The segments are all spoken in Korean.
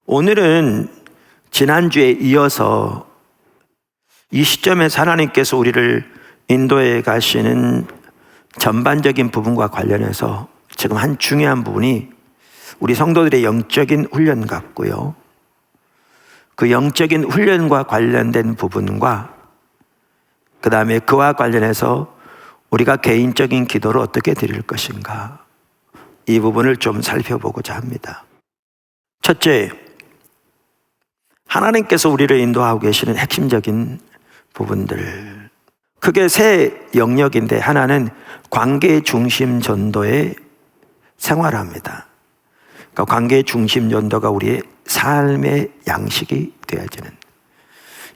오늘은 지난주에 이어서 이 시점에서 하나님께서 우리를 인도해 가시는 전반적인 부분과 관련해서 지금 한 중요한 부분이 우리 성도들의 영적인 훈련 같고요. 그 영적인 훈련과 관련된 부분과 그 다음에 그와 관련해서 우리가 개인적인 기도를 어떻게 드릴 것인가, 이 부분을 좀 살펴보고자 합니다. 첫째, 하나님께서 우리를 인도하고 계시는 핵심적인 부분들, 크게 세 영역인데, 하나는 관계 중심 전도의 생활합니다. 그러니까 관계 중심 전도가 우리의 삶의 양식이 되어지는,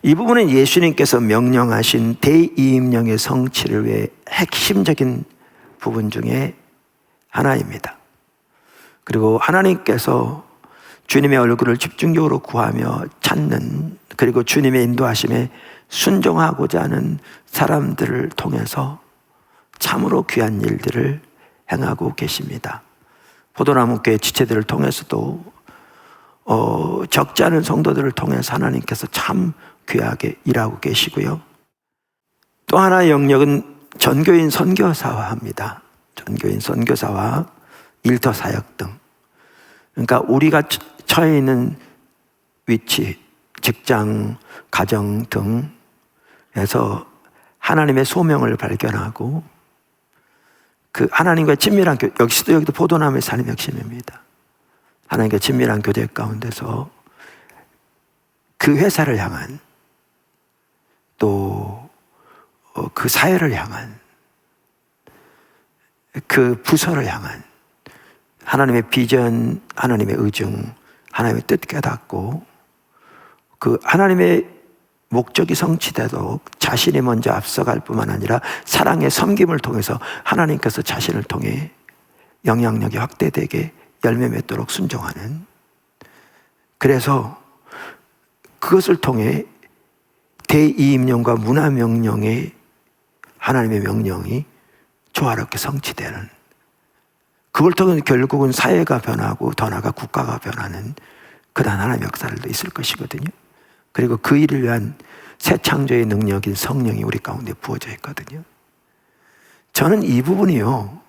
이 부분은 예수님께서 명령하신 대이임령의 성취를 위해 핵심적인 부분 중에 하나입니다. 그리고 하나님께서 주님의 얼굴을 집중적으로 구하며 찾는, 그리고 주님의 인도하심에 순종하고자 하는 사람들을 통해서 참으로 귀한 일들을 행하고 계십니다. 포도나무교회 지체들을 통해서도 적지 않은 성도들을 통해서 하나님께서 참 귀하게 일하고 계시고요. 또 하나의 영역은 전교인 선교사화입니다. 전교인 선교사와 일터 사역 등, 그러니까 우리가 처해 있는 위치, 직장, 가정 등에서 하나님의 소명을 발견하고 그 하나님과 친밀한 교제, 여기도 포도나무의 삶의 핵심입니다. 하나님과 친밀한 교제 가운데서 그 회사를 향한, 또 그 사회를 향한, 그 부서를 향한 하나님의 비전, 하나님의 의중, 하나님의 뜻 깨닫고 그 하나님의 목적이 성취되도록 자신이 먼저 앞서갈 뿐만 아니라 사랑의 섬김을 통해서 하나님께서 자신을 통해 영향력이 확대되게 열매 맺도록 순종하는, 그래서 그것을 통해 대이임령과 문화명령의 하나님의 명령이 조화롭게 성취되는, 그걸 통해 결국은 사회가 변하고 더 나아가 국가가 변하는 그러한 하나님의 역사도 있을 것이거든요. 그리고 그 일을 위한 새 창조의 능력인 성령이 우리 가운데 부어져 있거든요. 저는 이 부분이요,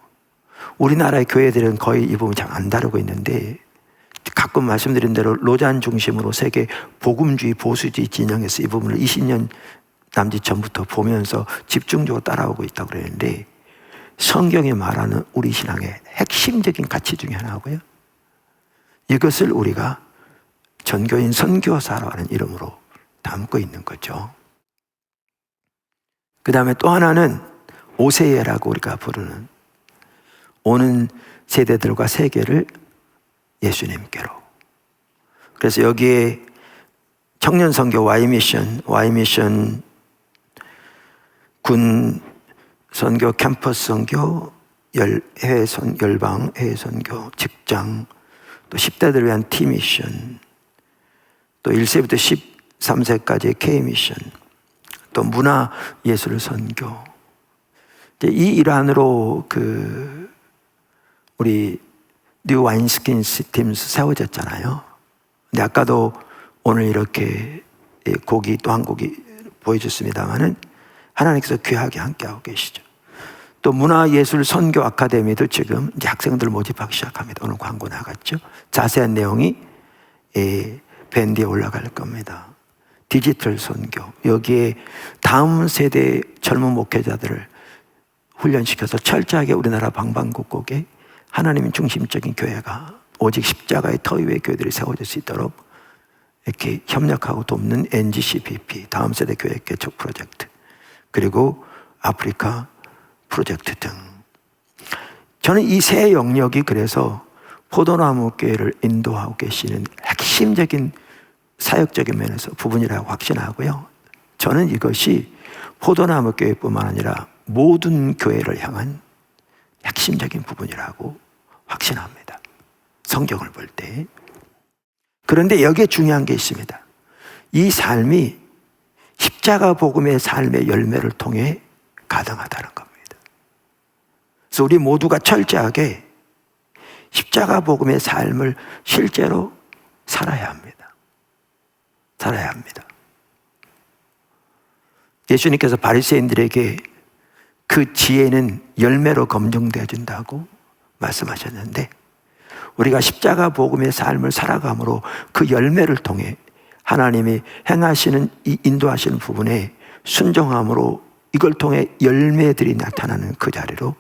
우리나라의 교회들은 거의 이 부분 잘 안 다루고 있는데, 가끔 말씀드린 대로 로잔 중심으로 세계 복음주의 보수주의 진영에서 이 부분을 20년 남짓 전부터 보면서 집중적으로 따라오고 있다고 그러는데, 성경이 말하는 우리 신앙의 핵심적인 가치 중에 하나고요, 이것을 우리가 전교인 선교사라는 이름으로 담고 있는 거죠. 그 다음에 또 하나는 오세예라고 우리가 부르는, 오는 세대들과 세계를 예수님께로. 그래서 여기에 청년 선교 Y미션 군 선교, 캠퍼스 선교, 열방 해외 선교, 직장, 또 10대들을 위한 T미션, 또 1세부터 13세까지의 K미션, 또 문화예술 선교, 이 일환으로 우리 뉴 와인스킨 팀스 세워졌잖아요. 근데 아까도 오늘 이렇게 곡이 또 한 곡이 보여줬습니다만은 하나님께서 귀하게 함께하고 계시죠. 또 문화예술 선교 아카데미도 지금 이제 학생들 모집하기 시작합니다. 오늘 광고 나갔죠. 자세한 내용이 밴드에 올라갈 겁니다. 디지털 선교, 여기에 다음 세대 젊은 목회자들을 훈련시켜서 철저하게 우리나라 방방곡곡에 하나님 중심적인 교회가, 오직 십자가의 터 위에 교회들이 세워질 수 있도록 이렇게 협력하고 돕는 NGCPP, 다음 세대 교회 개척 프로젝트, 그리고 아프리카 프로젝트 등, 저는 이 세 영역이 그래서 포도나무 교회를 인도하고 계시는 핵심적인 사역적인 면에서 부분이라고 확신하고요. 저는 이것이 포도나무 교회뿐만 아니라 모든 교회를 향한 핵심적인 부분이라고 확신합니다. 성경을 볼 때. 그런데 여기에 중요한 게 있습니다. 이 삶이 십자가 복음의 삶의 열매를 통해 가능하다는 겁니다. 그래서 우리 모두가 철저하게 십자가 복음의 삶을 실제로 살아야 합니다. 살아야 합니다. 예수님께서 바리새인들에게 그 지혜는 열매로 검증되어진다고 말씀하셨는데, 우리가 십자가 복음의 삶을 살아감으로 그 열매를 통해 하나님이 행하시는 이 인도하시는 부분에 순종함으로 이걸 통해 열매들이 나타나는 그 자리로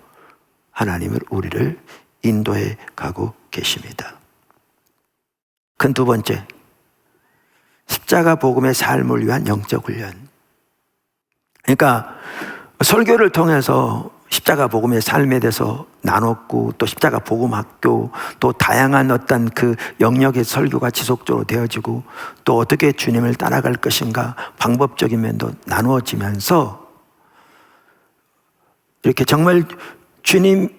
하나님은 우리를 인도해 가고 계십니다. 큰 두 번째, 십자가 복음의 삶을 위한 영적 훈련. 그러니까 설교를 통해서 십자가 복음의 삶에 대해서 나눴고, 또 십자가 복음 학교, 또 다양한 어떤 그 영역의 설교가 지속적으로 되어지고, 또 어떻게 주님을 따라갈 것인가 방법적인 면도 나누어지면서 이렇게 정말 주님을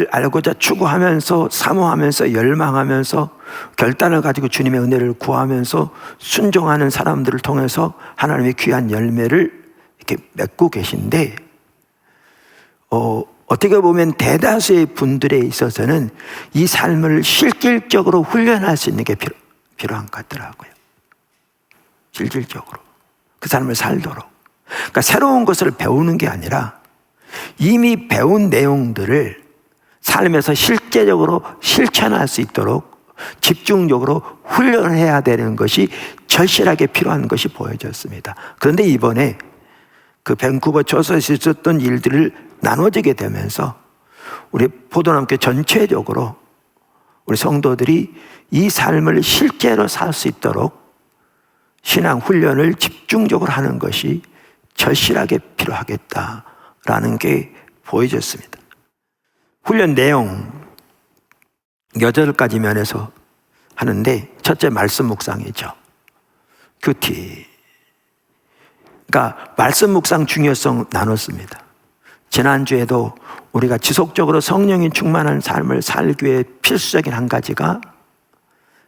알고자 추구하면서 사모하면서 열망하면서 결단을 가지고 주님의 은혜를 구하면서 순종하는 사람들을 통해서 하나님의 귀한 열매를 이렇게 맺고 계신데, 어떻게 보면 대다수의 분들에 있어서는 이 삶을 실질적으로 훈련할 수 있는 게 필요한 것 같더라고요. 실질적으로 그 삶을 살도록. 그러니까 새로운 것을 배우는 게 아니라 이미 배운 내용들을 삶에서 실제적으로 실천할 수 있도록 집중적으로 훈련해야 되는 것이 절실하게 필요한 것이 보여졌습니다. 그런데 이번에 그 밴쿠버 초소에서 있었던 일들을 나눠지게 되면서 우리 포도나무교회 전체적으로 우리 성도들이 이 삶을 실제로 살 수 있도록 신앙 훈련을 집중적으로 하는 것이 절실하게 필요하겠다라는 게 보여졌습니다. 훈련 내용 8가지 면에서 하는데, 첫째 말씀 묵상이죠. 큐티. 그러니까 말씀 묵상 중요성 나눴습니다. 지난주에도 우리가 지속적으로 성령이 충만한 삶을 살기 위해 필수적인 한 가지가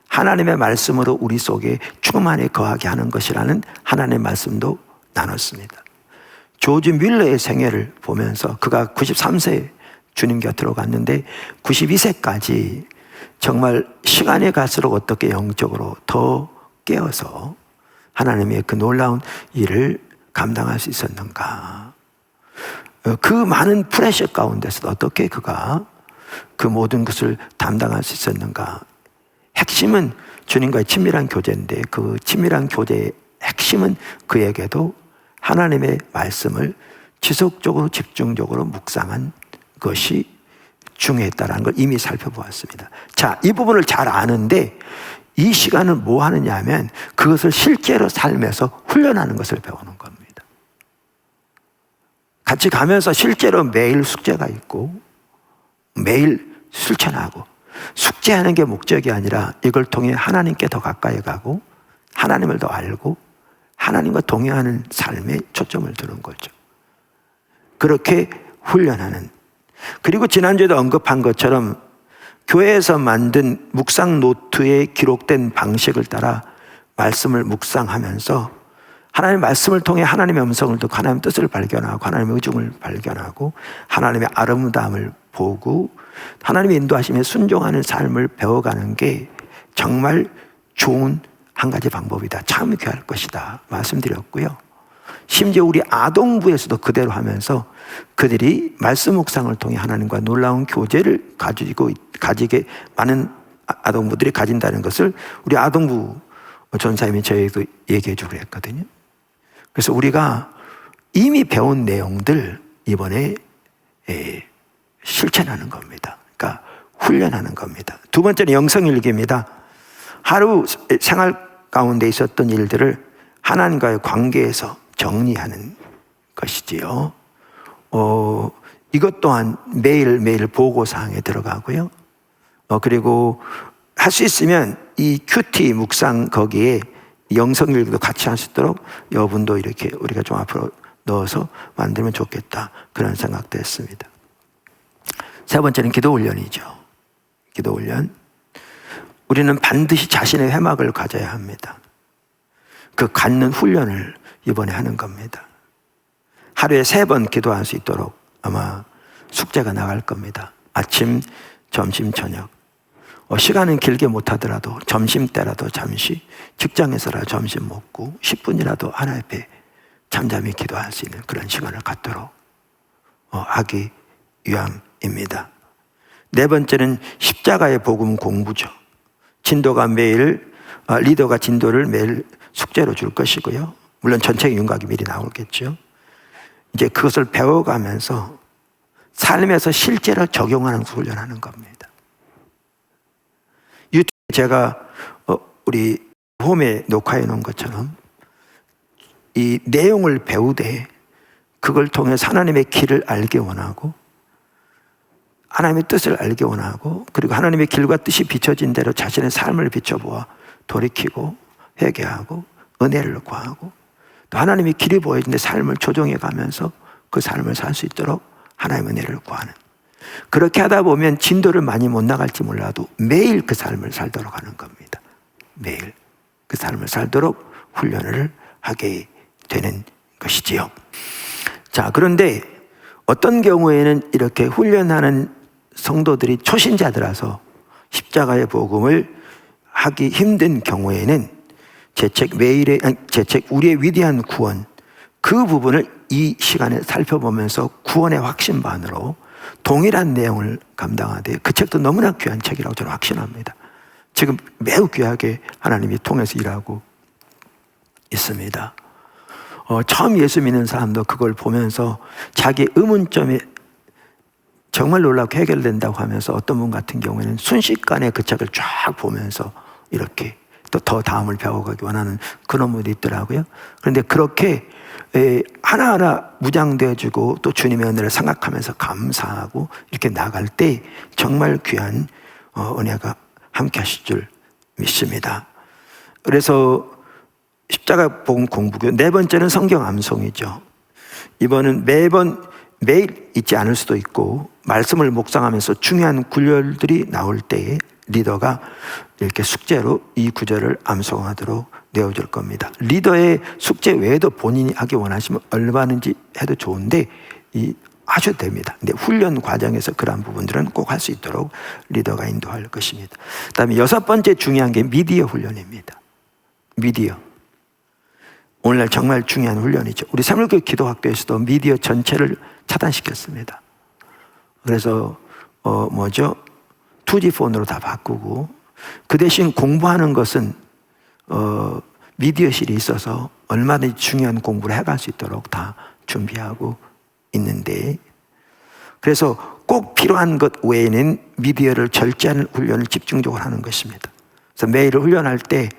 하나님의 말씀으로 우리 속에 충만히 거하게 하는 것이라는 하나님의 말씀도 나눴습니다. 조지 뮬러의 생애를 보면서 그가 93세에 주님 곁으로 갔는데 92세까지 정말 시간이 갈수록 어떻게 영적으로 더 깨어서 하나님의 그 놀라운 일을 감당할 수 있었는가. 그 많은 프레셔 가운데서 어떻게 그가 그 모든 것을 담당할 수 있었는가. 핵심은 주님과의 친밀한 교제인데, 그 친밀한 교제의 핵심은 그에게도 하나님의 말씀을 지속적으로 집중적으로 묵상한 것이 중요했다는 걸 이미 살펴보았습니다. 자, 이 부분을 잘 아는데 이 시간은 뭐 하느냐 하면 그것을 실제로 삶에서 훈련하는 것을 배우는 겁니다. 같이 가면서 실제로 매일 숙제가 있고 매일 실천하고, 숙제하는 게 목적이 아니라 이걸 통해 하나님께 더 가까이 가고 하나님을 더 알고 하나님과 동행하는 삶에 초점을 두는 거죠. 그렇게 훈련하는. 그리고 지난주에도 언급한 것처럼 교회에서 만든 묵상 노트에 기록된 방식을 따라 말씀을 묵상하면서 하나님의 말씀을 통해 하나님의 음성을 듣고 하나님의 뜻을 발견하고 하나님의 의중을 발견하고 하나님의 아름다움을 보고 하나님의 인도하심에 순종하는 삶을 배워가는 게 정말 좋은 한 가지 방법이다. 참 귀할 것이다 말씀드렸고요. 심지어 우리 아동부에서도 그대로 하면서 그들이 말씀 묵상을 통해 하나님과 놀라운 교제를 가지게 많은 아동부들이 가진다는 것을 우리 아동부 전사님이 저에게도 얘기해 주고 그랬거든요. 그래서 우리가 이미 배운 내용들 이번에 실천하는 겁니다. 그러니까 훈련하는 겁니다. 두 번째는 영성일기입니다. 하루 생활 가운데 있었던 일들을 하나님과의 관계에서 정리하는 것이지요. 이것 또한 매일매일 보고사항에 들어가고요. 그리고 할 수 있으면 이 큐티 묵상 거기에 영성일기도 같이 할 수 있도록 여러분도 이렇게 우리가 좀 앞으로 넣어서 만들면 좋겠다, 그런 생각도 했습니다. 세 번째는 기도 훈련이죠. 기도 훈련. 우리는 반드시 자신의 회막을 가져야 합니다. 그 갖는 훈련을 이번에 하는 겁니다. 하루에 3번 기도할 수 있도록 아마 숙제가 나갈 겁니다. 아침, 점심, 저녁. 시간은 길게 못하더라도 점심때라도 잠시 직장에서라도 점심 먹고 10분이라도 하나님 앞에 잠잠히 기도할 수 있는 그런 시간을 갖도록 하기 위함입니다. 네 번째는 십자가의 복음 공부죠. 진도가 매일 리더가 진도를 매일 숙제로 줄 것이고요. 물론 전체 윤곽이 미리 나오겠죠. 이제 그것을 배워가면서 삶에서 실제로 적용하는 훈련하는 겁니다. 유튜브에 제가 우리 홈에 녹화해 놓은 것처럼 이 내용을 배우되 그걸 통해서 하나님의 길을 알게 원하고 하나님의 뜻을 알게 원하고 그리고 하나님의 길과 뜻이 비춰진 대로 자신의 삶을 비춰보아 돌이키고 회개하고 은혜를 구하고 또 하나님의 길이 보여진 데 삶을 조정해 가면서 그 삶을 살 수 있도록 하나님의 은혜를 구하는, 그렇게 하다 보면 진도를 많이 못 나갈지 몰라도 매일 그 삶을 살도록 하는 겁니다. 매일 그 삶을 살도록 훈련을 하게 되는 것이지요. 자, 그런데 어떤 경우에는 이렇게 훈련하는 성도들이 초신자들아서 십자가의 복음을 하기 힘든 경우에는 제 책 우리의 위대한 구원, 그 부분을 이 시간에 살펴보면서 구원의 확신반으로 동일한 내용을 감당하되 그 책도 너무나 귀한 책이라고 저는 확신합니다. 지금 매우 귀하게 하나님이 통해서 일하고 있습니다. 처음 예수 믿는 사람도 그걸 보면서 자기 의문점이 정말 놀랍게 해결된다고 하면서 어떤 분 같은 경우에는 순식간에 그 책을 쫙 보면서 이렇게 또 더 다음을 배워가기 원하는 그런 분이 있더라고요. 그런데 그렇게 하나하나 무장되어지고 또 주님의 은혜를 생각하면서 감사하고 이렇게 나갈 때 정말 귀한 은혜가 함께 하실 줄 믿습니다. 그래서 십자가 복음 공부교 네 번째는 성경 암송이죠. 이번은 매일 있지 않을 수도 있고 말씀을 묵상하면서 중요한 구절들이 나올 때에 리더가 이렇게 숙제로 이 구절을 암송하도록 내어줄 겁니다. 리더의 숙제 외에도 본인이 하기 원하시면 얼마든지 해도 좋은데 하셔도 됩니다. 근데 훈련 과정에서 그런 부분들은 꼭 할 수 있도록 리더가 인도할 것입니다. 그다음에 여섯 번째 중요한 게 미디어 훈련입니다. 미디어. 오늘날 정말 중요한 훈련이죠. 우리 사물교회 기도학교에서도 미디어 전체를 차단시켰습니다. 그래서 2G 폰으로 다 바꾸고 그 대신 공부하는 것은 미디어실이 있어서 얼마든지 중요한 공부를 해갈 수 있도록 다 준비하고 있는데, 그래서 꼭 필요한 것 외에는 미디어를 절제하는 훈련을 집중적으로 하는 것입니다. 그래서 매일 훈련할 때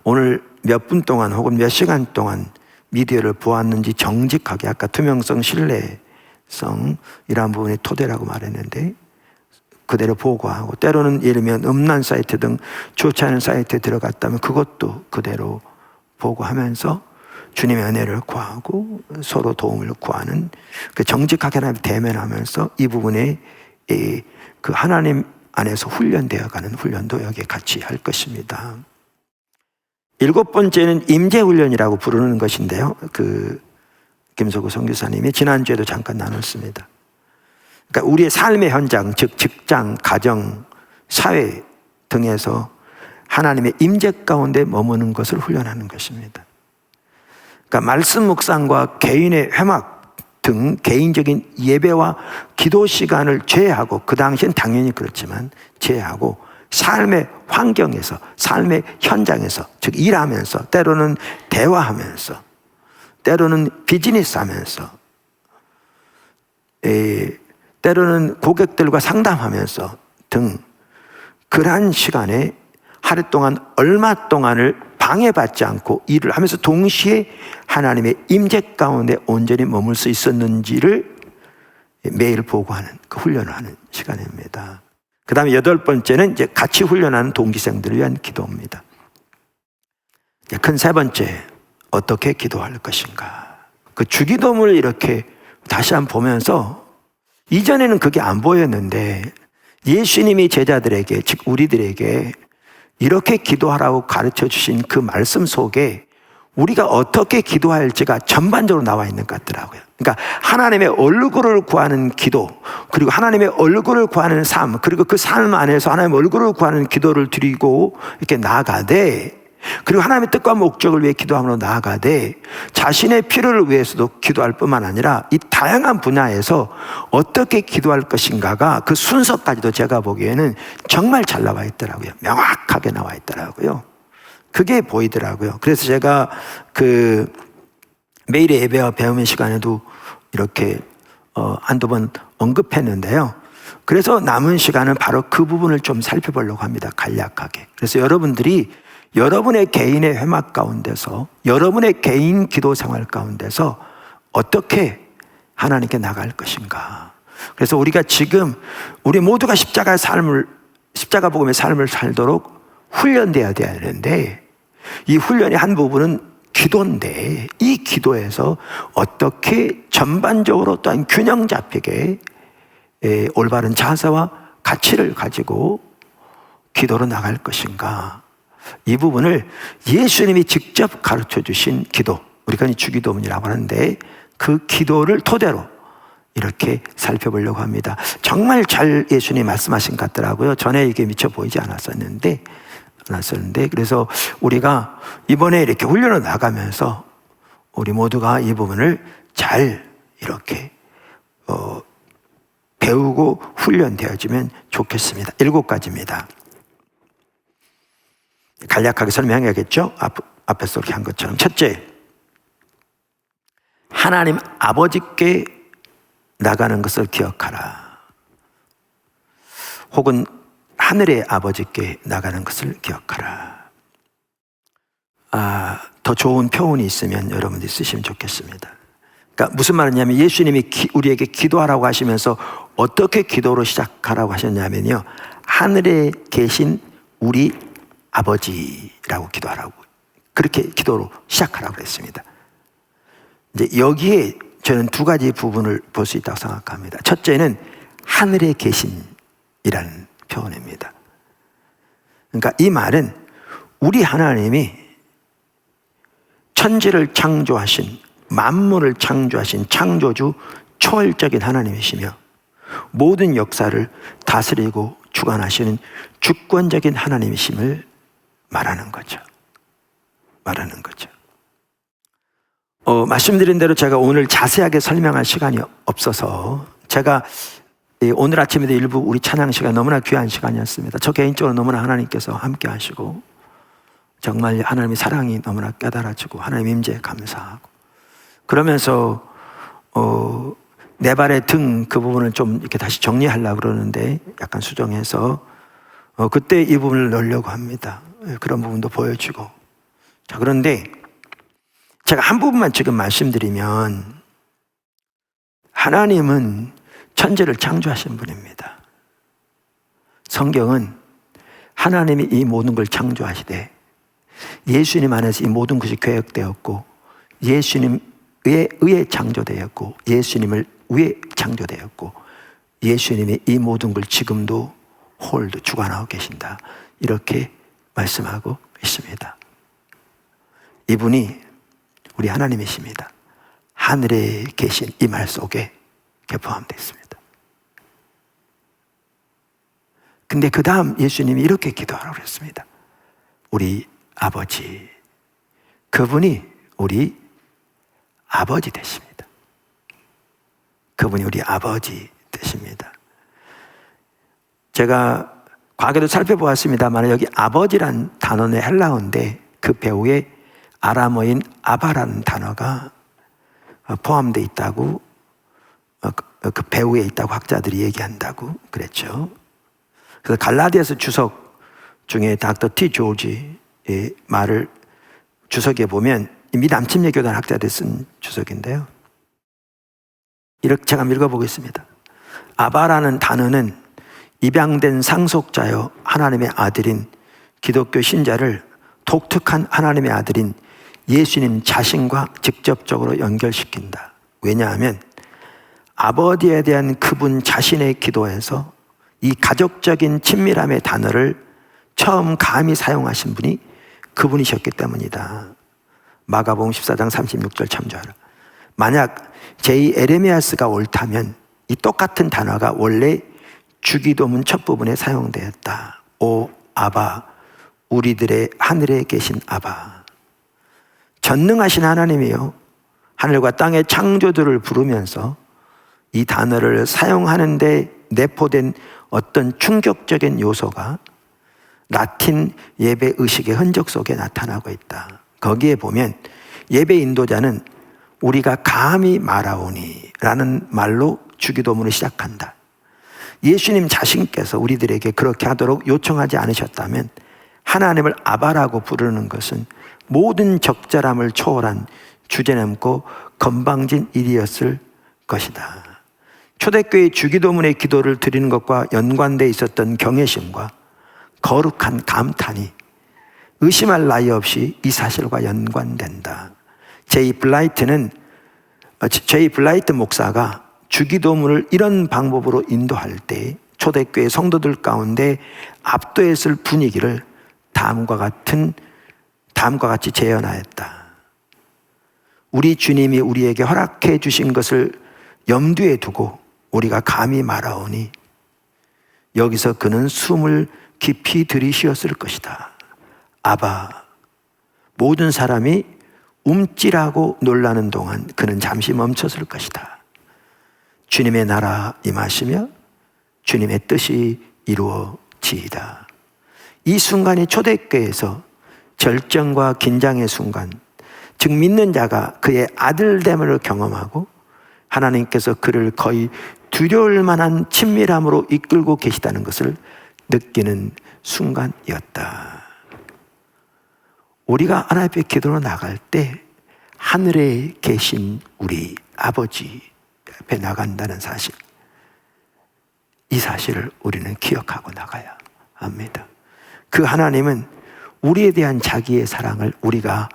오늘 몇 분 동안 혹은 몇 시간 동안 미디어를 보았는지 정직하게, 아까 투명성, 신뢰성 이런 부분이 토대라고 말했는데 그대로 보고하고, 때로는 예를 들면 음란 사이트 등 좋지 않은 사이트에 들어갔다면 그것도 그대로 보고하면서 주님의 은혜를 구하고 서로 도움을 구하는 그 정직하게 하나님 대면하면서 이 부분에 그 하나님 안에서 훈련되어가는 훈련도 여기에 같이 할 것입니다. 일곱 번째는 임재훈련이라고 부르는 것인데요. 김석우 선교사님이 지난주에도 잠깐 나눴습니다. 그러니까 우리의 삶의 현장, 즉 직장, 가정, 사회 등에서 하나님의 임재 가운데 머무는 것을 훈련하는 것입니다. 그러니까 말씀 묵상과 개인의 회막 등 개인적인 예배와 기도 시간을 제외하고, 그 당시엔 당연히 그렇지만 제외하고 삶의 환경에서, 삶의 현장에서, 즉 일하면서, 때로는 대화하면서, 때로는 비즈니스 하면서, 때로는 고객들과 상담하면서 등 그러한 시간에 하루 동안 얼마 동안을 방해받지 않고 일을 하면서 동시에 하나님의 임재 가운데 온전히 머물 수 있었는지를 매일 보고하는, 그 훈련을 하는 시간입니다. 그 다음에 여덟 번째는 이제 같이 훈련하는 동기생들을 위한 기도입니다. 큰 세 번째, 어떻게 기도할 것인가. 그 주기도문을 이렇게 다시 한번 보면서 이전에는 그게 안 보였는데 예수님이 제자들에게, 즉 우리들에게 이렇게 기도하라고 가르쳐 주신 그 말씀 속에 우리가 어떻게 기도할지가 전반적으로 나와 있는 것 같더라고요. 그러니까 하나님의 얼굴을 구하는 기도, 그리고 하나님의 얼굴을 구하는 삶, 그리고 그 삶 안에서 하나님의 얼굴을 구하는 기도를 드리고 이렇게 나아가되, 그리고 하나님의 뜻과 목적을 위해 기도함으로 나아가되, 자신의 필요를 위해서도 기도할 뿐만 아니라 이 다양한 분야에서 어떻게 기도할 것인가가 그 순서까지도 제가 보기에는 정말 잘 나와 있더라고요. 명확하게 나와 있더라고요. 그게 보이더라고요. 그래서 제가 매일의 예배와 배움의 시간에도 이렇게 한두 번 언급했는데요. 그래서 남은 시간은 바로 그 부분을 좀 살펴보려고 합니다. 간략하게. 그래서 여러분들이 여러분의 개인의 회막 가운데서, 여러분의 개인 기도 생활 가운데서 어떻게 하나님께 나갈 것인가. 그래서 우리가 지금 우리 모두가 십자가 복음의 삶을 살도록 훈련돼야 되는데, 이 훈련의 한 부분은 기도인데, 이 기도에서 어떻게 전반적으로 또한 균형 잡히게 올바른 자세와 가치를 가지고 기도로 나갈 것인가. 이 부분을 예수님이 직접 가르쳐 주신 기도, 우리가 주기도문이라고 하는데 그 기도를 토대로 이렇게 살펴보려고 합니다. 정말 잘 예수님이 말씀하신 것 같더라고요. 전에 이게 미처 보이지 않았었는데 그래서 우리가 이번에 이렇게 훈련을 나가면서 우리 모두가 이 부분을 잘 이렇게 배우고 훈련되어지면 좋겠습니다. 7가지입니다. 간략하게 설명해야겠죠? 앞에서 이렇게 한 것처럼. 첫째, 하나님 아버지께 나가는 것을 기억하라. 혹은 하늘의 아버지께 나가는 것을 기억하라. 더 좋은 표현이 있으면 여러분들이 쓰시면 좋겠습니다. 그러니까 무슨 말이냐면, 예수님이 우리에게 기도하라고 하시면서 어떻게 기도로 시작하라고 하셨냐면요, 하늘에 계신 우리 아버지라고 기도하라고, 그렇게 기도로 시작하라고 그랬습니다. 이제 여기에 저는 2가지 부분을 볼 수 있다고 생각합니다. 첫째는 하늘에 계신이라는 표현입니다. 그러니까 이 말은 우리 하나님이 천지를 창조하신, 만물을 창조하신 창조주 초월적인 하나님이시며 모든 역사를 다스리고 주관하시는 주권적인 하나님이심을 말하는 거죠. 말씀드린 대로 제가 오늘 자세하게 설명할 시간이 없어서, 제가 오늘 아침에도 일부 우리 찬양 시간 너무나 귀한 시간이었습니다. 저 개인적으로 너무나 하나님께서 함께 하시고, 정말 하나님의 사랑이 너무나 깨달아지고, 하나님 임재에 감사하고, 그러면서 내 발의 등 그 부분을 좀 이렇게 다시 정리하려고 그러는데 약간 수정해서 그때 이 부분을 넣으려고 합니다. 그런 부분도 보여주고. 자, 그런데 제가 한 부분만 지금 말씀드리면, 하나님은 천지를 창조하신 분입니다. 성경은 하나님이 이 모든 걸 창조하시되 예수님 안에서 이 모든 것이 계획되었고, 예수님에 의해 창조되었고, 예수님을 위해 창조되었고, 예수님이 이 모든 걸 지금도 홀도 주관하고 계신다, 이렇게 말씀하고 있습니다. 이분이 우리 하나님이십니다. 하늘에 계신 이 말 속에 포함되어 있습니다. 근데 그 다음 예수님이 이렇게 기도하라고 했습니다. 우리 아버지, 그분이 우리 아버지 되십니다. 그분이 우리 아버지 되십니다. 제가 과거에도 살펴보았습니다만, 여기 아버지란 단어는 헬라어인데 그 배후에 아람어인 아바라는 단어가 포함되어 있다고, 그 배후에 있다고 학자들이 얘기한다고 그랬죠. 그래서 갈라디아서 주석 중에 닥터 T 조지의 말을 주석에 보면, 미 남침예교단 학자들이 쓴 주석인데요, 이렇게 제가 한번 읽어보겠습니다. 아바라는 단어는 입양된 상속자여 하나님의 아들인 기독교 신자를 독특한 하나님의 아들인 예수님 자신과 직접적으로 연결시킨다. 왜냐하면 아버지에 대한 그분 자신의 기도에서 이 가족적인 친밀함의 단어를 처음 감히 사용하신 분이 그분이셨기 때문이다. 마가복음 14장 36절 참조하라. 만약 제2 에레미야스가 옳다면 이 똑같은 단어가 원래 주기도문 첫 부분에 사용되었다. 오 아바, 우리들의 하늘에 계신 아바. 전능하신 하나님이요, 하늘과 땅의 창조주를 부르면서 이 단어를 사용하는데 내포된 어떤 충격적인 요소가 라틴 예배 의식의 흔적 속에 나타나고 있다. 거기에 보면 예배 인도자는 우리가 감히 말하오니 라는 말로 주기도문을 시작한다. 예수님 자신께서 우리들에게 그렇게 하도록 요청하지 않으셨다면 하나님을 아바라고 부르는 것은 모든 적절함을 초월한 주제넘고 건방진 일이었을 것이다. 초대교회 주기도문의 기도를 드리는 것과 연관되어 있었던 경외심과 거룩한 감탄이 의심할 나위 없이 이 사실과 연관된다. 제이 블라이트 목사가 주기도문을 이런 방법으로 인도할 때 초대교회 성도들 가운데 압도했을 분위기를 다음과 같이 재현하였다. 우리 주님이 우리에게 허락해 주신 것을 염두에 두고 우리가 감히 말하오니 여기서 그는 숨을 깊이 들이쉬었을 것이다. 아바. 모든 사람이 움찔하고 놀라는 동안 그는 잠시 멈췄을 것이다. 주님의 나라 임하시며 주님의 뜻이 이루어지이다. 이 순간이 초대교회에서 절정과 긴장의 순간, 즉 믿는 자가 그의 아들됨을 경험하고 하나님께서 그를 거의 두려울 만한 친밀함으로 이끌고 계시다는 것을 느끼는 순간이었다. 우리가 하나님 앞에 기도로 나갈 때 하늘에 계신 우리 아버지 앞에 나간다는 사실, 이 사실을 우리는 기억하고 나가야 합니다. 그 하나님은 우리에 대한 자기의 사랑을 우리가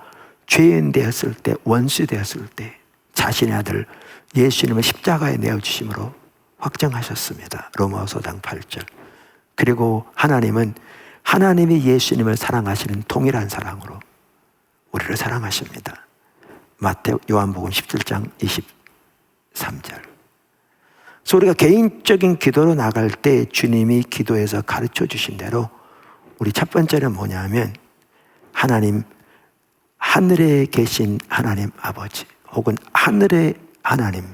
죄인 되었을 때, 원수 되었을 때 자신의 아들 예수님을 십자가에 내어주심으로 확정하셨습니다. 로마서 5장 8절. 그리고 하나님은 하나님이 예수님을 사랑하시는 동일한 사랑으로 우리를 사랑하십니다. 요한복음 17장 23절. 그래서 우리가 개인적인 기도로 나갈 때 주님이 기도에서 가르쳐 주신 대로 우리 첫 번째는 뭐냐면 하나님, 하늘에 계신 하나님 아버지 혹은 하늘의 하나님께,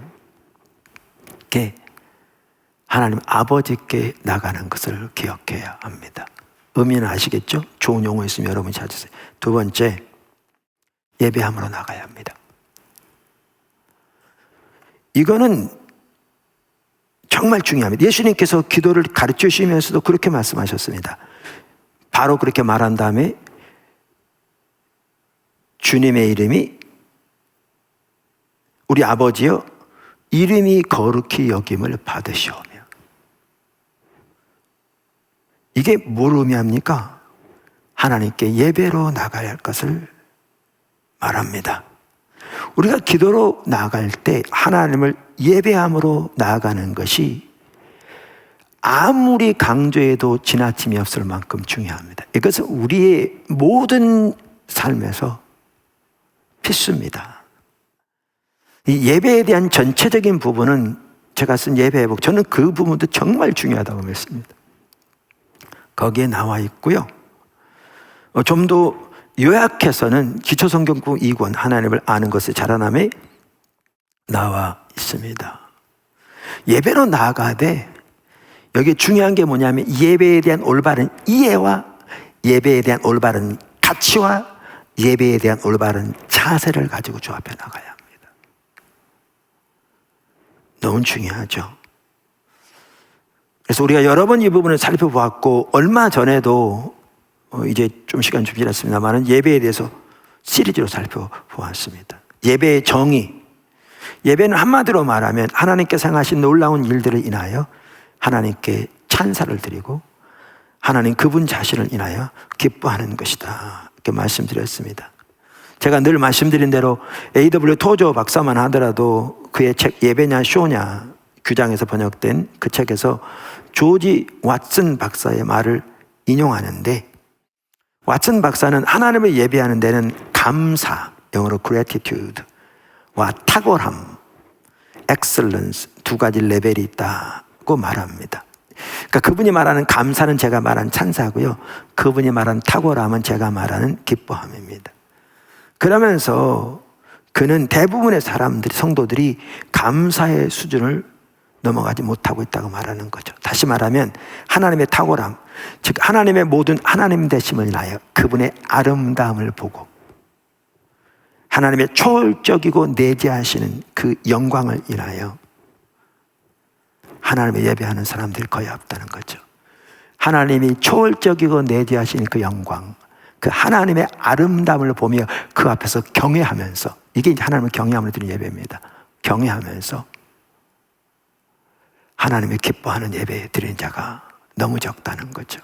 하나님 아버지께 나가는 것을 기억해야 합니다. 의미는 아시겠죠? 좋은 용어 있으면 여러분이 찾으세요. 두 번째, 예배함으로 나가야 합니다. 이거는 정말 중요합니다. 예수님께서 기도를 가르쳐 주시면서도 그렇게 말씀하셨습니다. 바로 그렇게 말한 다음에 주님의 이름이 우리 아버지여 이름이 거룩히 여김을 받으시오며. 이게 뭘 의미합니까? 하나님께 예배로 나가야 할 것을 말합니다. 우리가 기도로 나아갈 때 하나님을 예배함으로 나아가는 것이 아무리 강조해도 지나침이 없을 만큼 중요합니다. 이것은 우리의 모든 삶에서 필수입니다. 이 예배에 대한 전체적인 부분은 제가 쓴 예배 회복, 저는 그 부분도 정말 중요하다고 믿습니다. 거기에 나와 있고요. 좀 더 요약해서는 기초성경국 2권 하나님을 아는 것의 자라남에 나와 있습니다. 예배로 나아가되 여기 중요한 게 뭐냐면 예배에 대한 올바른 이해와 예배에 대한 올바른 가치와 예배에 대한 올바른 자세를 가지고 주 앞에 나가야 합니다. 너무 중요하죠. 그래서 우리가 여러 번 이 부분을 살펴보았고 얼마 전에도 이제 좀 시간 좀 지났습니다만 예배에 대해서 시리즈로 살펴보았습니다. 예배의 정의. 예배는 한마디로 말하면 하나님께서 행하신 놀라운 일들을 인하여 하나님께 찬사를 드리고 하나님 그분 자신을 인하여 기뻐하는 것이다, 이렇게 말씀드렸습니다. 제가 늘 말씀드린 대로 A.W. 토저 박사만 하더라도 그의 책 예배냐 쇼냐 규장에서 번역된 그 책에서 조지 왓슨 박사의 말을 인용하는데, 왓슨 박사는 하나님을 예배하는 데는 감사, 영어로 gratitude, 탁월함, 엑셀런스 두 가지 레벨이 있다고 말합니다. 그러니까 그분이 말하는 감사는 제가 말한 찬사고요, 그분이 말하는 탁월함은 제가 말하는 기뻐함입니다. 그러면서 그는 대부분의 사람들이, 성도들이 감사의 수준을 넘어가지 못하고 있다고 말하는 거죠. 다시 말하면 하나님의 탁월함, 즉 하나님의 모든 하나님 되심을 인하여 그분의 아름다움을 보고 하나님의 초월적이고 내재하시는 그 영광을 인하여 하나님을 예배하는 사람들이 거의 없다는 거죠. 하나님이 초월적이고 내재하시는 그 영광, 그 하나님의 아름다움을 보며 그 앞에서 경외하면서, 이게 이제 하나님을 경외함을 드리는 예배입니다. 경외하면서 하나님을 기뻐하는 예배 드리는 자가 너무 적다는 거죠.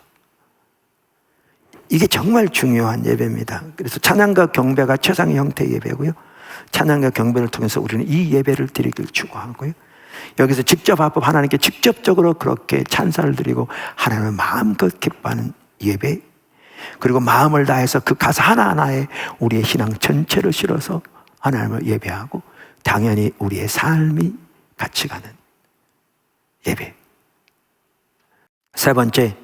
이게 정말 중요한 예배입니다. 그래서 찬양과 경배가 최상의 형태의 예배고요, 찬양과 경배를 통해서 우리는 이 예배를 드리길 추구하고요, 여기서 직접 합법 하나님께 직접적으로 그렇게 찬사를 드리고 하나님을 마음껏 기뻐하는 예배, 그리고 마음을 다해서 그 가사 하나하나에 우리의 신앙 전체를 실어서 하나님을 예배하고 당연히 우리의 삶이 같이 가는 예배. 세 번째,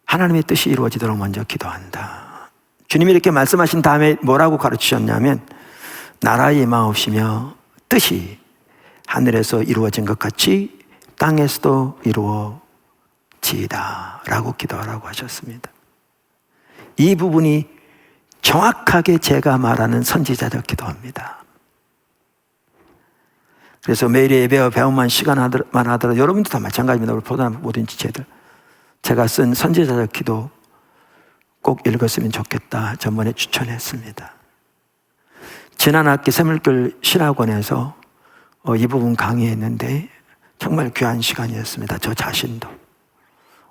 하나님의 뜻이 이루어지도록 먼저 기도한다. 주님이 이렇게 말씀하신 다음에 뭐라고 가르치셨냐면, 나라의 임하옵시며 뜻이 하늘에서 이루어진 것 같이 땅에서도 이루어지이다 라고 기도하라고 하셨습니다. 이 부분이 정확하게 제가 말하는 선지자적 기도입니다. 그래서 매일 예배와 배움만 시간만 하더라도 여러분도 다 마찬가지입니다. 우리 포도나무 모든 지체들, 제가 쓴 선지자적 기도 꼭 읽었으면 좋겠다 전번에 추천했습니다. 지난 학기 새물길 신학원에서 이 부분 강의했는데 정말 귀한 시간이었습니다. 저 자신도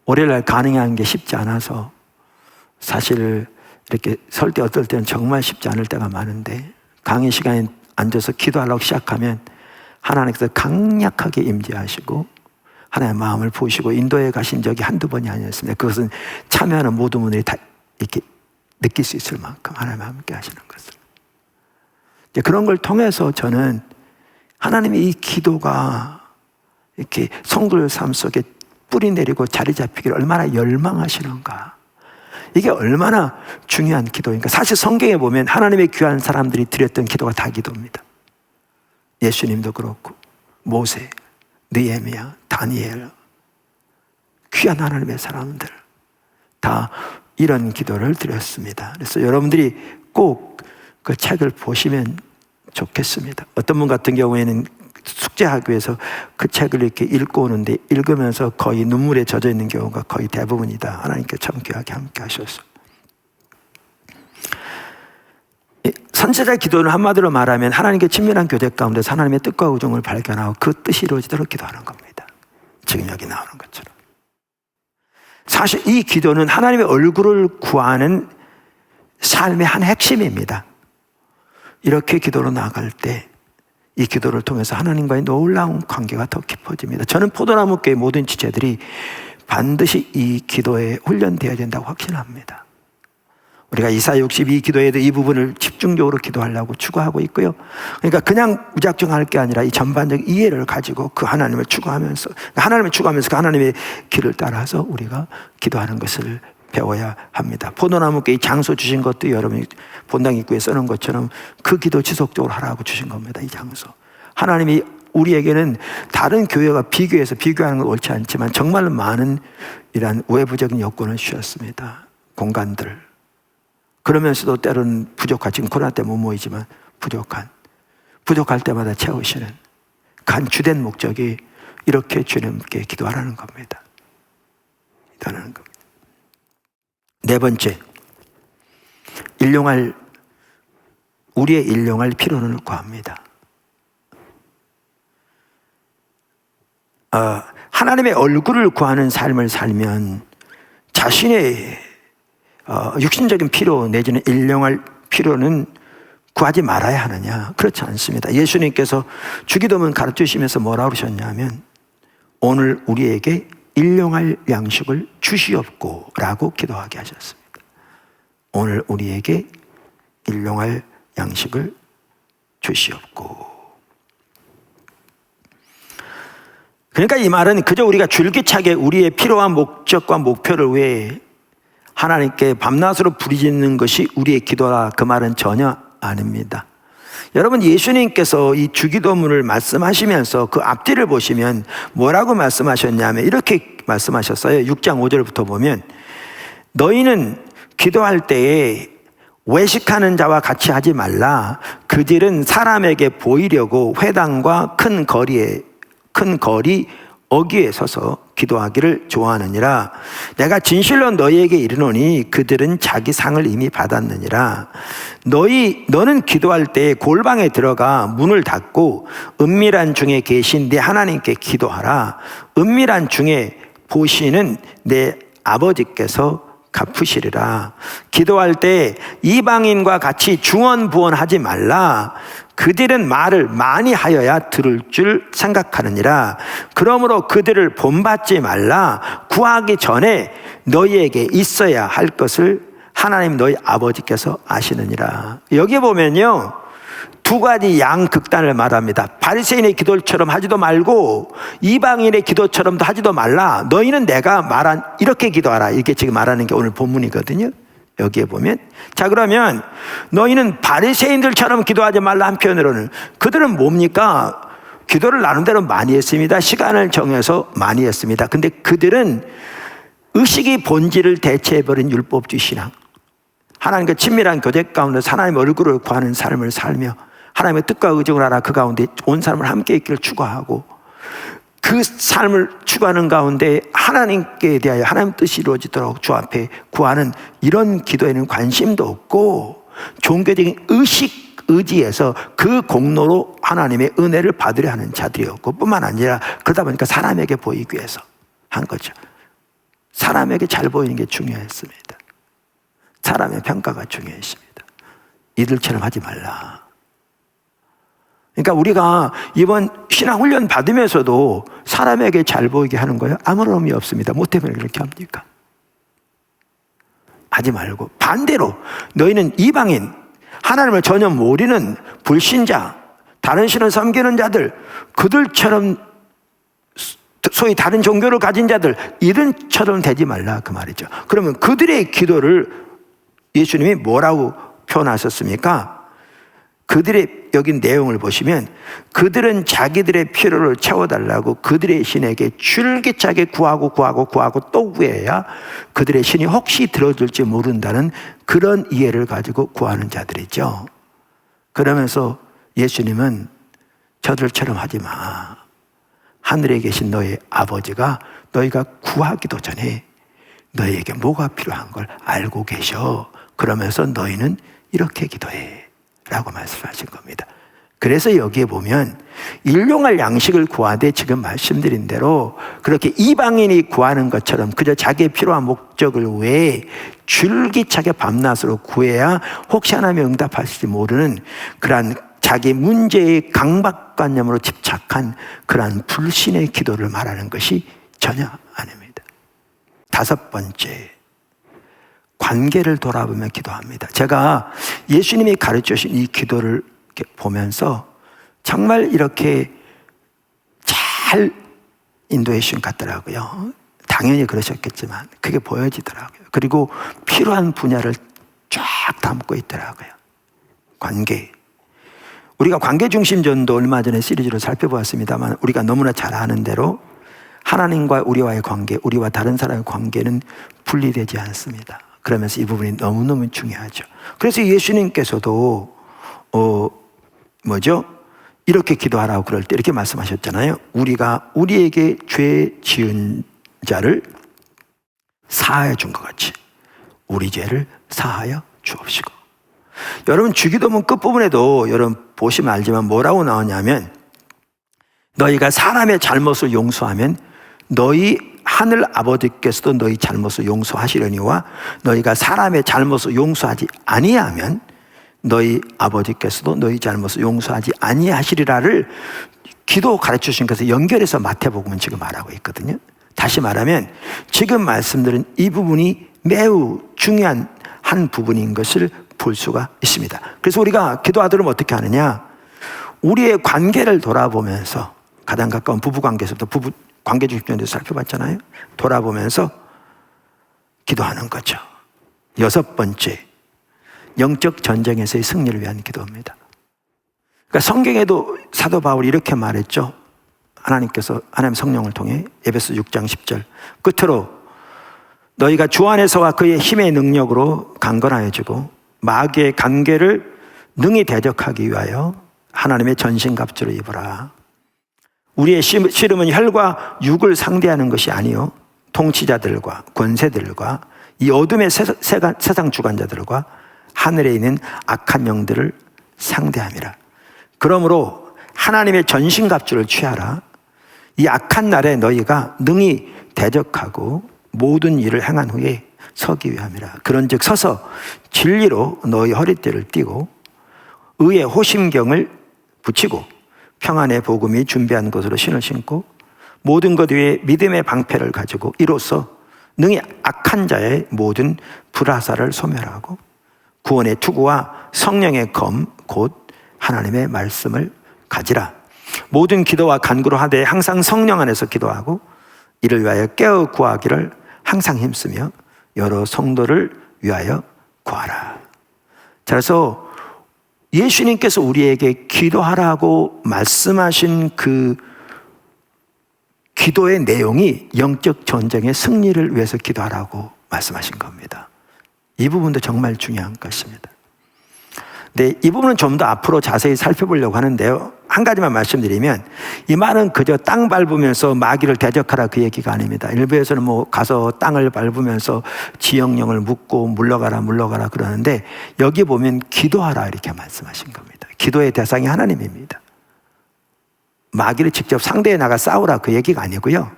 월요일날 가능한 게 쉽지 않아서, 사실 이렇게 설 때 어떨 때는 정말 쉽지 않을 때가 많은데, 강의 시간에 앉아서 기도하려고 시작하면 하나님께서 강력하게 임재하시고 하나님의 마음을 보시고 인도에 가신 적이 한두 번이 아니었습니다. 그것은 참여하는 모든 분들이 다 이렇게 느낄 수 있을 만큼 하나님과 함께 하시는 것을. 그런 걸 통해서 저는 하나님의 이 기도가 이렇게 성도들 삶 속에 뿌리 내리고 자리 잡히기를 얼마나 열망하시는가, 이게 얼마나 중요한 기도인가. 사실 성경에 보면 하나님의 귀한 사람들이 드렸던 기도가 다 기도입니다. 예수님도 그렇고 모세, 느헤미야, 다니엘, 귀한 하나님의 사람들 다 이런 기도를 드렸습니다. 그래서 여러분들이 꼭 그 책을 보시면 좋겠습니다. 어떤 분 같은 경우에는 숙제하기 위해서 그 책을 이렇게 읽고 오는데 읽으면서 거의 눈물에 젖어 있는 경우가 거의 대부분이다. 하나님께 참 귀하게 함께 하셔서. 선지자 기도는 한마디로 말하면 하나님께 친밀한 교제 가운데서 하나님의 뜻과 우정을 발견하고 그 뜻이 이루어지도록 기도하는 겁니다. 지금 여기 나오는 것처럼. 사실 이 기도는 하나님의 얼굴을 구하는 삶의 한 핵심입니다. 이렇게 기도로 나아갈 때 이 기도를 통해서 하나님과의 놀라운 관계가 더 깊어집니다. 저는 포도나무교회 모든 지체들이 반드시 이 기도에 훈련되어야 된다고 확신합니다. 우리가 이사야 62 기도에도 이 부분을 집중적으로 기도하려고 추구하고 있고요. 그러니까 그냥 무작정 할 게 아니라 이 전반적 이해를 가지고 그 하나님을 추구하면서 그 하나님의 길을 따라서 우리가 기도하는 것을 배워야 합니다. 포도나무께 이 장소 주신 것도 여러분이 본당 입구에 써놓은 것처럼 그 기도 지속적으로 하라고 주신 겁니다. 이 장소. 하나님이 우리에게는 다른 교회가 비교하는 건 옳지 않지만 정말 많은 이런 외부적인 여건을 주셨습니다. 공간들. 그러면서도 때로는 부족한, 지금 코로나 때문에 못 모이지만 부족할 때마다 채우시는 간 주된 목적이 이렇게 주님께 기도하라는 겁니다. 기도하는 겁니다. 네 번째, 우리의 일용할 필요를 구합니다. 하나님의 얼굴을 구하는 삶을 살면 자신의 육신적인 필요 내지는 일용할 필요는 구하지 말아야 하느냐? 그렇지 않습니다. 예수님께서 주기도문 가르치시면서 뭐라고 그러셨냐면, 오늘 우리에게 일용할 양식을 주시옵고 라고 기도하게 하셨습니다. 오늘 우리에게 일용할 양식을 주시옵고. 그러니까 이 말은 그저 우리가 줄기차게 우리의 필요한 목적과 목표를 위해 하나님께 밤낮으로 부르짖는 것이 우리의 기도라, 그 말은 전혀 아닙니다. 여러분, 예수님께서 이 주기도문을 말씀하시면서 그 앞뒤를 보시면 뭐라고 말씀하셨냐면 이렇게 말씀하셨어요. 6장 5절부터 보면, 너희는 기도할 때에 외식하는 자와 같이 하지 말라. 그들은 사람에게 보이려고 회당과 큰 거리 어귀에 서서 기도하기를 좋아하느니라. 내가 진실로 너희에게 이르노니 그들은 자기 상을 이미 받았느니라. 너는 기도할 때 골방에 들어가 문을 닫고 은밀한 중에 계신 네 하나님께 기도하라. 은밀한 중에 보시는 내 아버지께서 갚으시리라. 기도할 때 이방인과 같이 중언부언하지 말라. 그들은 말을 많이 하여야 들을 줄 생각하느니라. 그러므로 그들을 본받지 말라. 구하기 전에 너희에게 있어야 할 것을 하나님 너희 아버지께서 아시느니라. 여기 보면요, 두 가지 양극단을 말합니다. 바리새인의 기도처럼 하지도 말고 이방인의 기도처럼도 하지도 말라. 너희는 내가 말한 이렇게 기도하라. 이게 지금 말하는 게 오늘 본문이거든요. 여기에 보면, 자, 그러면 너희는 바리새인들처럼 기도하지 말라 한편으로는, 그들은 뭡니까? 기도를 나름대로 많이 했습니다. 시간을 정해서 많이 했습니다. 근데 그들은 의식이 본질을 대체해버린 율법주의 신앙, 하나님과 친밀한 교제 가운데서 하나님의 얼굴을 구하는 삶을 살며 하나님의 뜻과 의정을 알아 그 가운데 온 사람을 함께 있기를 추구하고, 그 삶을 추구하는 가운데 하나님께 대하여 하나님 뜻이 이루어지도록 주 앞에 구하는 이런 기도에는 관심도 없고, 종교적인 의지에서 그 공로로 하나님의 은혜를 받으려 하는 자들이었고, 뿐만 아니라 그러다 보니까 사람에게 보이기 위해서 한 거죠. 사람에게 잘 보이는 게 중요했습니다. 사람의 평가가 중요했습니다. 이들처럼 하지 말라. 그러니까 우리가 이번 신앙훈련 받으면서도 사람에게 잘 보이게 하는 거예요? 아무런 의미 없습니다. 뭐 때문에 그렇게 합니까? 하지 말고, 반대로 너희는 이방인, 하나님을 전혀 모르는 불신자, 다른 신을 섬기는 자들, 그들처럼 소위 다른 종교를 가진 자들, 이른처럼 되지 말라, 그 말이죠. 그러면 그들의 기도를 예수님이 뭐라고 표현하셨습니까? 그들의 여기 내용을 보시면, 그들은 자기들의 필요를 채워달라고 그들의 신에게 줄기차게 구하고 또 구해야 그들의 신이 혹시 들어줄지 모른다는 그런 이해를 가지고 구하는 자들이죠. 그러면서 예수님은 저들처럼 하지 마. 하늘에 계신 너의 아버지가 너희가 구하기도 전에 너희에게 뭐가 필요한 걸 알고 계셔. 그러면서 너희는 이렇게 기도해 라고 말씀하신 겁니다. 그래서 여기에 보면 일용할 양식을 구하되 지금 말씀드린 대로 그렇게 이방인이 구하는 것처럼 그저 자기의 필요한 목적을 위해 줄기차게 밤낮으로 구해야 혹시 하나님이 응답하실지 모르는 그러한 자기 문제의 강박관념으로 집착한 그러한 불신의 기도를 말하는 것이 전혀 아닙니다. 다섯 번째, 관계를 돌아보며 기도합니다. 제가 예수님이 가르쳐 주신 이 기도를 이렇게 보면서 정말 이렇게 잘 인도해 주신 것 같더라고요. 당연히 그러셨겠지만 그게 보여지더라고요. 그리고 필요한 분야를 쫙 담고 있더라고요. 관계. 우리가 관계중심 전도 얼마 전에 시리즈로 살펴보았습니다만, 우리가 너무나 잘 아는 대로 하나님과 우리와의 관계, 우리와 다른 사람의 관계는 분리되지 않습니다. 그러면서 이 부분이 너무너무 중요하죠. 그래서 예수님께서도 이렇게 기도하라고 그럴 때 이렇게 말씀하셨잖아요. 우리가 우리에게 죄 지은 자를 사하여 준 것 같이 우리 죄를 사하여 주옵시고. 여러분, 주기도문 끝부분에도 여러분 보시면 알지만 뭐라고 나오냐면, 너희가 사람의 잘못을 용서하면 너희 하늘 아버지께서도 너희 잘못을 용서하시려니와 너희가 사람의 잘못을 용서하지 아니하면 너희 아버지께서도 너희 잘못을 용서하지 아니하시리라를 기도 가르쳐 주신 것에 연결해서 마태복음은 지금 말하고 있거든요. 다시 말하면 지금 말씀드린 이 부분이 매우 중요한 한 부분인 것을 볼 수가 있습니다. 그래서 우리가 기도하도록 어떻게 하느냐? 우리의 관계를 돌아보면서 가장 가까운 부부 관계에서부터 부부 관계 중심적으로 살펴봤잖아요. 돌아보면서 기도하는 거죠. 6번째, 영적 전쟁에서의 승리를 위한 기도입니다. 그러니까 성경에도 사도 바울이 이렇게 말했죠. 하나님 성령을 통해 에베소 6장 10절 끝으로 너희가 주 안에서와 그의 힘의 능력으로 강건하여지고 마귀의 관계를 능히 대적하기 위하여 하나님의 전신갑주를 입으라. 우리의 씨름은 혈과 육을 상대하는 것이 아니요 통치자들과 권세들과 이 어둠의 세상 주관자들과 하늘에 있는 악한 영들을 상대함이라. 그러므로 하나님의 전신갑주를 취하라. 이 악한 날에 너희가 능히 대적하고 모든 일을 행한 후에 서기 위함이라. 그런즉 서서 진리로 너희 허리띠를 띠고 의의 호심경을 붙이고 평안의 복음이 준비한 것으로 신을 신고 모든 것 위에 믿음의 방패를 가지고 이로써 능히 악한 자의 모든 불화살을 소멸하고 구원의 투구와 성령의 검 곧 하나님의 말씀을 가지라. 모든 기도와 간구로 하되 항상 성령 안에서 기도하고 이를 위하여 깨어 구하기를 항상 힘쓰며 여러 성도를 위하여 구하라. 그래서 예수님께서 우리에게 기도하라고 말씀하신 그 기도의 내용이 영적 전쟁의 승리를 위해서 기도하라고 말씀하신 겁니다. 이 부분도 정말 중요한 것입니다. 네, 이 부분은 좀 더 앞으로 자세히 살펴보려고 하는데요. 한 가지만 말씀드리면 이 말은 그저 땅 밟으면서 마귀를 대적하라 그 얘기가 아닙니다. 일부에서는 가서 땅을 밟으면서 지형령을 묻고 물러가라 그러는데 여기 보면 기도하라 이렇게 말씀하신 겁니다. 기도의 대상이 하나님입니다. 마귀를 직접 상대해 나가 싸우라 그 얘기가 아니고요.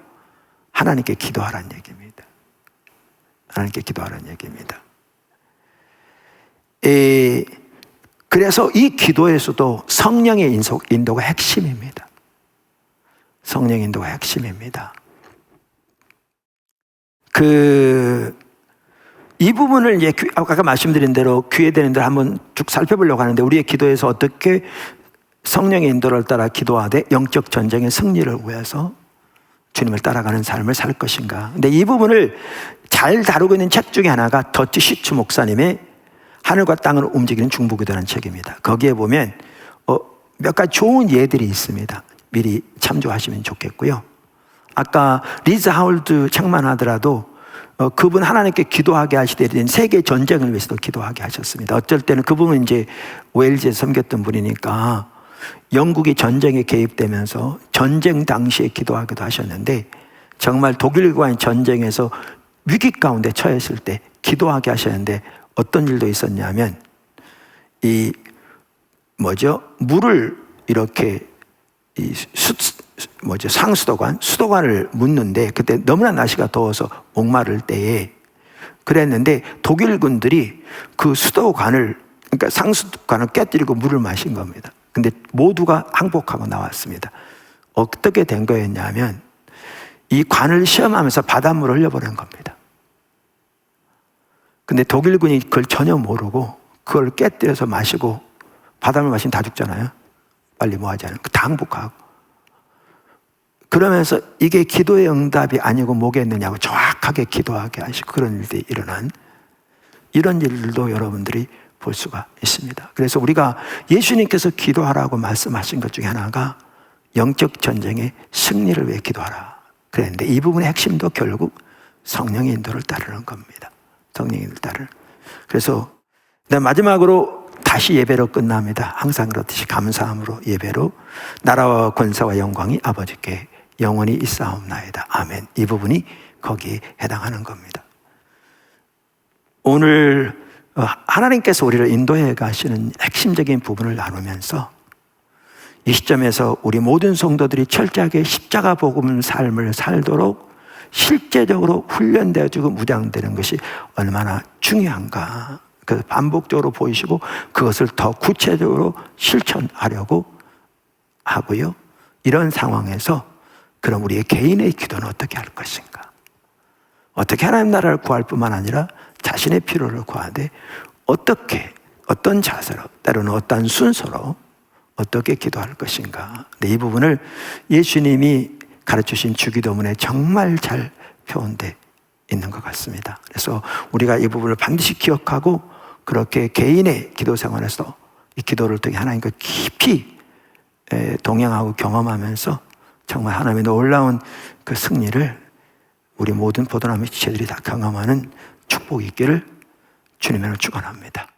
하나님께 기도하라는 얘기입니다. 하나님께 기도하라는 얘기입니다. 그래서 이 기도에서도 성령의 인도가 핵심입니다. 성령의 인도가 핵심입니다. 이 부분을 이제 아까 말씀드린 대로 귀회되는 대로 한번 쭉 살펴보려고 하는데 우리의 기도에서 어떻게 성령의 인도를 따라 기도하되 영적 전쟁의 승리를 위해서 주님을 따라가는 삶을 살 것인가. 근데 이 부분을 잘 다루고 있는 책 중에 하나가 더치 시추 목사님의 하늘과 땅을 움직이는 중보기도라는 책입니다. 거기에 보면 몇 가지 좋은 예들이 있습니다. 미리 참조하시면 좋겠고요. 아까 리즈 하울드 책만 하더라도 그분 하나님께 기도하게 하시되 세계 전쟁을 위해서도 기도하게 하셨습니다. 어쩔 때는 그분은 이제 웨일즈에 섬겼던 분이니까 영국이 전쟁에 개입되면서 전쟁 당시에 기도하기도 하셨는데 정말 독일과의 전쟁에서 위기 가운데 처했을 때 기도하게 하셨는데 어떤 일도 있었냐면 물을 이렇게 수도관을 묻는데 그때 너무나 날씨가 더워서 목마를 때에 그랬는데 독일 군들이 그 수도관을 그러니까 상수관을 깨뜨리고 물을 마신 겁니다. 근데 모두가 항복하고 나왔습니다. 어떻게 된 거였냐면 이 관을 시험하면서 바닷물을 흘려버린 겁니다. 근데 독일군이 그걸 전혀 모르고 그걸 깨뜨려서 마시고 바닷물 마시면 다 죽잖아요. 빨리 뭐 하지 않으면 다 항복하고 그러면서 이게 기도의 응답이 아니고 뭐겠느냐고 정확하게 기도하게 하시고 그런 일들이 일어난 이런 일들도 여러분들이 볼 수가 있습니다. 그래서 우리가 예수님께서 기도하라고 말씀하신 것 중에 하나가 영적 전쟁의 승리를 위해 기도하라 그랬는데 이 부분의 핵심도 결국 성령의 인도를 따르는 겁니다. 성령의 인도를 따르는. 그래서 마지막으로 다시 예배로 끝납니다. 항상 그렇듯이 감사함으로 예배로 나라와 권세와 영광이 아버지께 영원히 있사옵나이다. 아멘. 이 부분이 거기에 해당하는 겁니다. 오늘 하나님께서 우리를 인도해 가시는 핵심적인 부분을 나누면서 이 시점에서 우리 모든 성도들이 철저하게 십자가 복음 삶을 살도록 실제적으로 훈련되어지고 무장되는 것이 얼마나 중요한가. 그래서 반복적으로 보이시고 그것을 더 구체적으로 실천하려고 하고요. 이런 상황에서 그럼 우리의 개인의 기도는 어떻게 할 것인가? 어떻게 하나님 나라를 구할 뿐만 아니라 자신의 필요를 구하되 어떻게 어떤 자세로 때로는 어떤 순서로 어떻게 기도할 것인가. 근데 이 부분을 예수님이 가르치신 주기도문에 정말 잘 표현되어 있는 것 같습니다. 그래서 우리가 이 부분을 반드시 기억하고 그렇게 개인의 기도 생활에서 이 기도를 통해 하나님과 깊이 동행하고 경험하면서 정말 하나님의 놀라운 그 승리를 우리 모든 포도나무 지체들이 다 경험하는 축복이 있기를 주님으로 축원합니다.